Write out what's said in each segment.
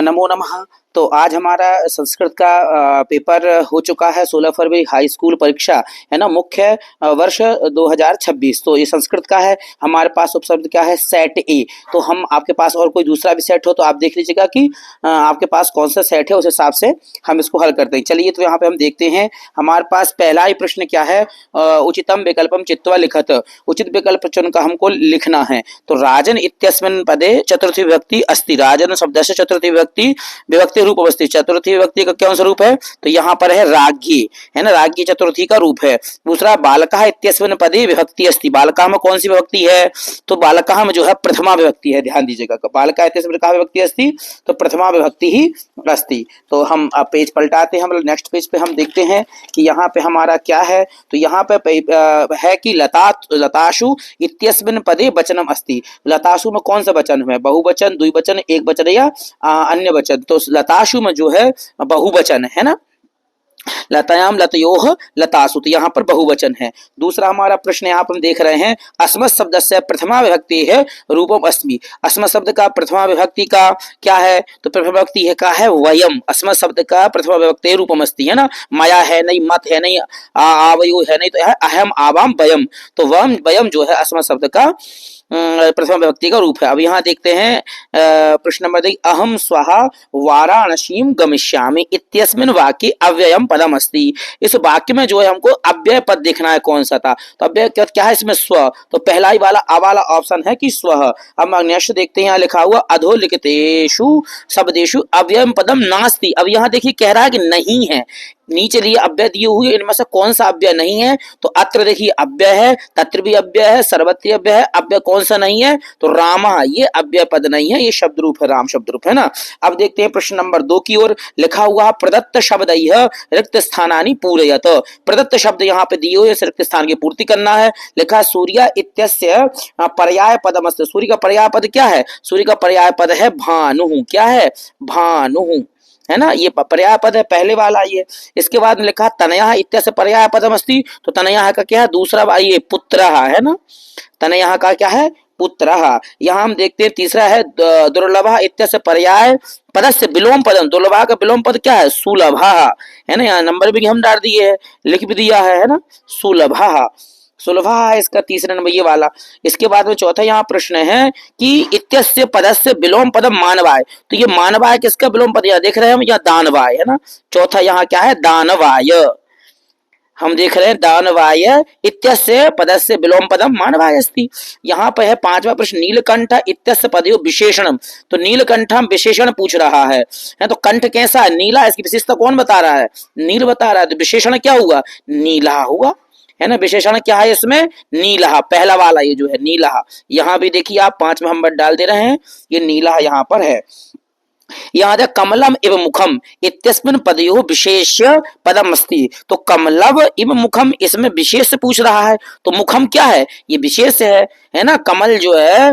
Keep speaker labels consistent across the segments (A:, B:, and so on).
A: नमो नमः। तो आज हमारा संस्कृत का पेपर हो चुका है। 16 फरवरी हाई स्कूल परीक्षा है ना, मुख्य वर्ष 2026। तो ये संस्कृत का है। हमारे पास उपशब्द क्या है, सेट ए। तो हम आपके पास और कोई दूसरा भी सेट हो तो आप देख लीजिएगा कि आपके पास कौन सा सेट है, उस हिसाब से हम इसको हल करते हैं। चलिए तो यहाँ पे हम देखते हैं हमारे पास पहला ही प्रश्न क्या है, उचितम विकल्पम चित्वा लिखत। उचित विकल्प चुनकर हमको लिखना है। तो राजन इत्यस्मिन् पदे चतुर्थी विभक्ति अस्ति। राजन शब्द से चतुर्थी विभक्ति विभक्ति रूप अवस्थित। चतुर्थी विभक्ति का कौन सा रूप है, तो यहाँ पर है राज्ञी, है ना, राज्ञी चतुर्थी का रूप है। दूसरा बालकः इत्यस्मिन् पदे विभक्ति अस्ति। बालकः में कौन सी विभक्ति है, तो बालकः में जो है प्रथमा विभक्ति है। ध्यान दीजिएगा, बालकः इत्यस्मिन् का विभक्ति अस्ति, तो प्रथमा विभक्ति ही अस्ति। तो हम पेज पलटाते हैं, मतलब नेक्स्ट पेज पे हम देखते हैं कि यहाँ पे हमारा क्या है। तो यहाँ पे है कि लताशु इत्यस्मिन् पदे वचनम अस्ति। लताशु में कौन सा वचन है, बहुवचन, द्विवचन, एक वचन या अन्य वचन। तो लताशु में जो है बहुवचन है ना, लतायाम लतयोः लतासु, तो यहाँ पर बहुवचन है। दूसरा हमारा प्रश्न यहाँ पर हम देख रहे हैं, अस्मत् शब्द से प्रथमा विभक्ति है रूपम अस्मि। अस्मत् शब्द का प्रथमा विभक्ति का क्या है, तो प्रथमा विभक्ति है का है वयम। अस्मत् शब्द का प्रथमा विभक्ति रूपम अस्ति, है ना। मया है नहीं, मत है नहीं, आवयो है नहीं, तो है अहम आवाम वयम। तो वम वयम जो है अस्मत् शब्द का प्रथम विभक्ति का रूप है। अब यहाँ देखते हैं प्रश्न नंबर 2, अहम स्वः वाराणसीम गमिष्यामि इत्यस्मिन् वाक्ये अव्ययम पदम अस्ति। इस वाक्य में जो है हमको अव्यय पद देखना है, कौन सा था। तो अव्यय क्या है इसमें, स्व। तो पहला ही वाला ऑप्शन है कि स्व। अब नेक्स्ट देखते हैं, यहाँ लिखा हुआ अधोलिखितेषु शब्देषु अव्ययम पदम नास्ति। अब यहाँ देखिए कह रहा है कि नहीं है, नीचे लिए अव्यय दिए हुए, इनमें से कौन सा अव्यय नहीं है। तो अत्र देखिए अव्यय है, तत्र भी अव्यय है, सर्वत्र अव्यय है। अव्यय कौन सा नहीं है, तो राम, ये अव्यय पद नहीं है, ये शब्द रूप है, राम शब्द रूप है ना। अब देखते हैं प्रश्न नंबर 2 की ओर। लिखा हुआ प्रदत्त शब्दैः रिक्त स्थानानि पूरयत। प्रदत्त शब्द यहाँ पे दिए हुए, रिक्त स्थान की पूर्ति करना है। लिखा सूर्य इत्यस्य पर्याय पदमस्ति। सूर्य का पर्याय पद क्या है, सूर्य का पर्याय पद है भानु। क्या है, भानु, है ना, ये पर्याय पद है पहले वाला ये। इसके बाद में लिखा तनया इत्यस्य पर्याय पदमस्ति। तो तनया का क्या है, दूसरा ये पुत्र है ना, तनया का क्या है, पुत्र। यहाँ हम देखते हैं तीसरा है दुर्लभ इत्यस्य पर्याय पदस्य विलोम पदम। दुर्लभ का विलोम पद क्या है, सुलभ, है ना। यहाँ नंबर भी हम डाल दिए है, लिख भी दिया है ना, सुलभ, सुलभा है इसका तीसरा नंबर ये वाला। इसके बाद में चौथा यहाँ प्रश्न है कि इत्यस्य पदस्य विलोम पदम मानवाय। तो ये मानवाय किसका विलोम पद, यहाँ देख रहे हैं हम, यहाँ दानवाय है ना। चौथा यहाँ क्या है, दानवाय, हम देख रहे हैं दानवाय इत्यस्य पदस्य विलोम पदम मानवाय अस्ति। यहाँ पे है पांचवा प्रश्न, नीलकंठ इत्यस्य पदयो विशेषणम। तो नीलकंठ विशेषण पूछ रहा है, तो कंठ कैसा है, नीला, इसकी विशेषता कौन बता रहा है, नील बता रहा है। तो विशेषण क्या हुआ, नीला हुआ, है ना। विशेषण क्या है इसमें, नीला, पहला वाला ये जो है नीला। यहाँ भी देखिए आप 5 में हम डाल दे रहे हैं, ये नीला यहाँ पर है। यहाँ है कमलम इव मुखम इत्यस्मिन् पदयोः विशेष्य पदम अस्ति। तो कमलव इव मुखम, इसमें विशेष से पूछ रहा है, तो मुखम क्या है, ये विशेष है ना। कमल जो है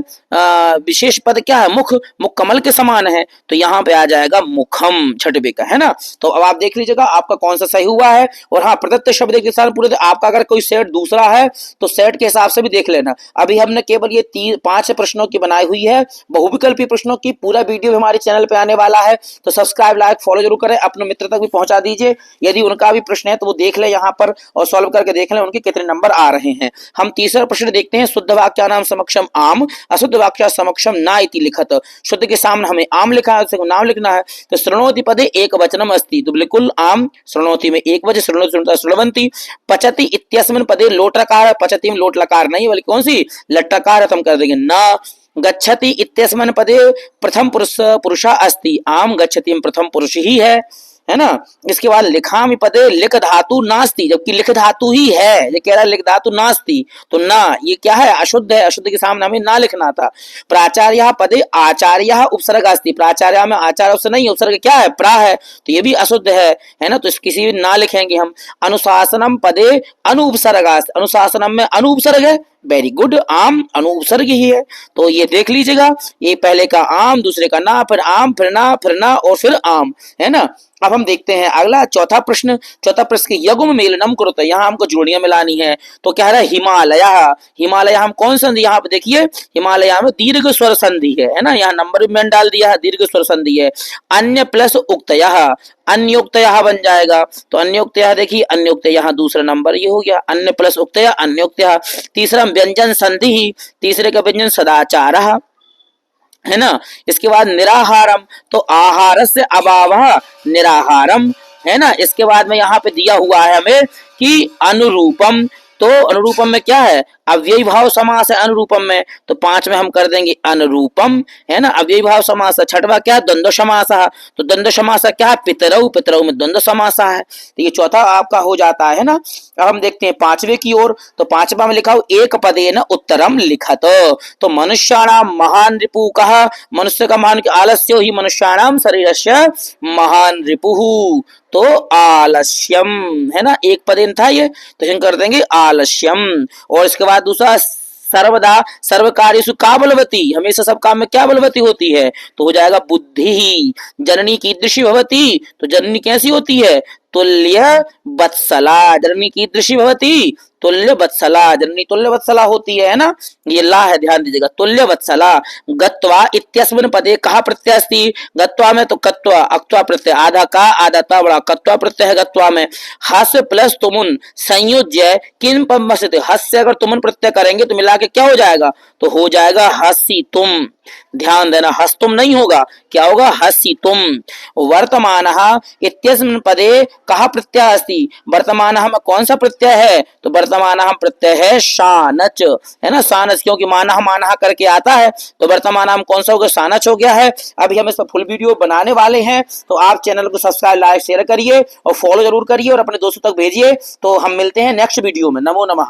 A: विशेष पद क्या है, मुख, मुख कमल के समान है। तो यहाँ पे आ जाएगा मुखम, छठवे का, है ना। तो अब आप देख लीजिएगा आपका कौन सा सही हुआ है। और हाँ, प्रदत्त शब्द के साथ पूरे, आपका अगर कोई सेट दूसरा है तो सेट के हिसाब से भी देख लेना। अभी हमने केवल ये 5 प्रश्नों की बनाई हुई है, बहुविकल्पी प्रश्नों की। पूरा वीडियो हमारे चैनल पे आने वाला है, तो सब्सक्राइब, लाइक, फॉलो जरूर करें, अपने मित्र तक भी पहुंचा दीजिए। यदि उनका भी प्रश्न है तो वो देख ले यहाँ पर और सॉल्व करके देख लें उनके कितने नंबर आ रहे हैं। हम तीसरा प्रश्न देखते हैं, शुद्ध वाक्या नाम समक्षम आम, अशुद्ध वाक्या समक्षम ना इति लिखत। शुद्ध के सामने हमें आम लिखा है, उसको नाम लिखना है। तो शृणोति पदे एक वचनम अस्ति। तो बिल्कुल आम, शृणोति में एक वचन, शृणोति शृण्वन्ति। पचति इत्यस्मिन् पदे लोट लकार, पचति में लोट लकार नहीं बल्कि कौन सी, लट्टकार, हम कर देंगे ना। गच्छति इत्यस्मिन् पदे प्रथम पुरुषा अस्ति। आम गच्छति में प्रथम पुरुष ही है ना। इसके बाद लिखामि पदे लिख धातु नास्ति, जबकि लिख धातु ही है, ये कह रहा है लिख धातु नास्ति। तो ना, ये क्या है, अशुद्ध है, अशुद्ध के सामने हमें ना लिखना था। प्राचार्य पदे आचार्य उपसर्ग अस्ति। प्राचार्य में आचार्य उपसर्ग नहीं, उपसर्ग क्या है, प्रा है, तो ये भी अशुद्ध है ना। तो किसी भी ना लिखेंगे हम। अनुशासनम पदे अनुपसर्ग अस्ति। अनुशासनम में अनुपसर्ग है, वेरी गुड, आम अनुपसर्ग ही है। तो ये देख लीजिएगा, ये पहले का आम, दूसरे का ना, फिर आम, फिर ना, फिर ना और फिर आम, है ना। अब हम देखते हैं अगला चौथा प्रश्न के यगुम मेलनम कुरुते, यहाँ हमको जोड़ियां मिलानी है। तो क्या है हिमालय, हिमालय हम कौन संधि, यहाँ पे देखिए हिमालय में दीर्घ स्वर संधि है ना, यहाँ नंबर भी मैंने डाल दिया है, दीर्घ स्वर संधि है। अन्य प्लस उक्तयः, अन्योक्तयः बन जाएगा। तो अन्योक्तयः देखिए, अन्योक्तयः यहाँ दूसरा नंबर ये हो गया, अन्य प्लस उक्तयः अन्योक्तयः। तीसरा व्यंजन संधि, तीसरे का व्यंजन सदाचारः है ना। इसके बाद निराहारम, तो आहार से अभाव निराहारम है ना। इसके बाद में यहाँ पे दिया हुआ है हमें कि अनुरूपम, तो अनुरूपम में क्या है, अव्ययी भाव समास है अनुरूपम में, तो 5 में हम कर देंगे अनुरूपम है ना। अव्ययी भाव समास है। छठवा क्या है, द्वंद्व समास, तो द्वंद्व समास क्या है, पितरऊ, पितरऊ में द्वंद्व समास है। तो ये चौथा आपका हो जाता है ना। अब हम देखते हैं पांचवे की ओर। तो पांचवा में लिखा हो एक पदे न उत्तरम लिखत, तो मनुष्याणाम महान रिपु कहा, मनुष्य का महान आलस्यो ही मनुष्याणाम शरीरस्य महान रिपुहु, तो आलस्यम है ना, एक पदेन था ये, तो हम कर देंगे आलस्यम। और इसके बाद दूसरा सर्वदा सर्व कार्येषु का बलवती, हमेशा सब काम में क्या बलवती होती है, तो हो जाएगा बुद्धि। जननी कीदृशी भवती, तो जननी कैसी होती है, तुल्य वत्सला, जननी कीदृशी भवती, तुल्य वत्सला, जननी तुल्य वत्सला होती है ना। ये ला है, ध्यान दीजिएगा, तुल्य वत्सला। गत्वा इत्यस्मिन् पदे कहा प्रत्यय अस्ति, गत्वा में तो कत्वा अक्त्वा प्रत्यय, आधा का आधा ता बड़ा कत्वा प्रत्यय है गत्वा में। हस्य प्लस तुमुन संयोज्य किन पद, हस्य अगर तुमुन प्रत्यय करेंगे तो मिला के क्या हो जाएगा, तो हो जाएगा हसी तुम। ध्यान देना, हस तुम नहीं होगा, क्या होगा, हसी तुम। वर्तमान इत्यस्मिन् पदे कहा प्रत्यय अस्ति, वर्तमान में कौन सा प्रत्यय है, तो वर्तमान प्रत्यय है शानच है ना, शानच, क्योंकि मानह मानह करके आता है, तो वर्तमान हम कौन सा हो गया, शानच हो गया है। अभी हम इसका फुल वीडियो बनाने वाले हैं, तो आप चैनल को सब्सक्राइब लाइक शेयर करिए और फॉलो जरूर करिए और अपने दोस्तों तक भेजिए। तो हम मिलते हैं नेक्स्ट वीडियो में। नमो नमः।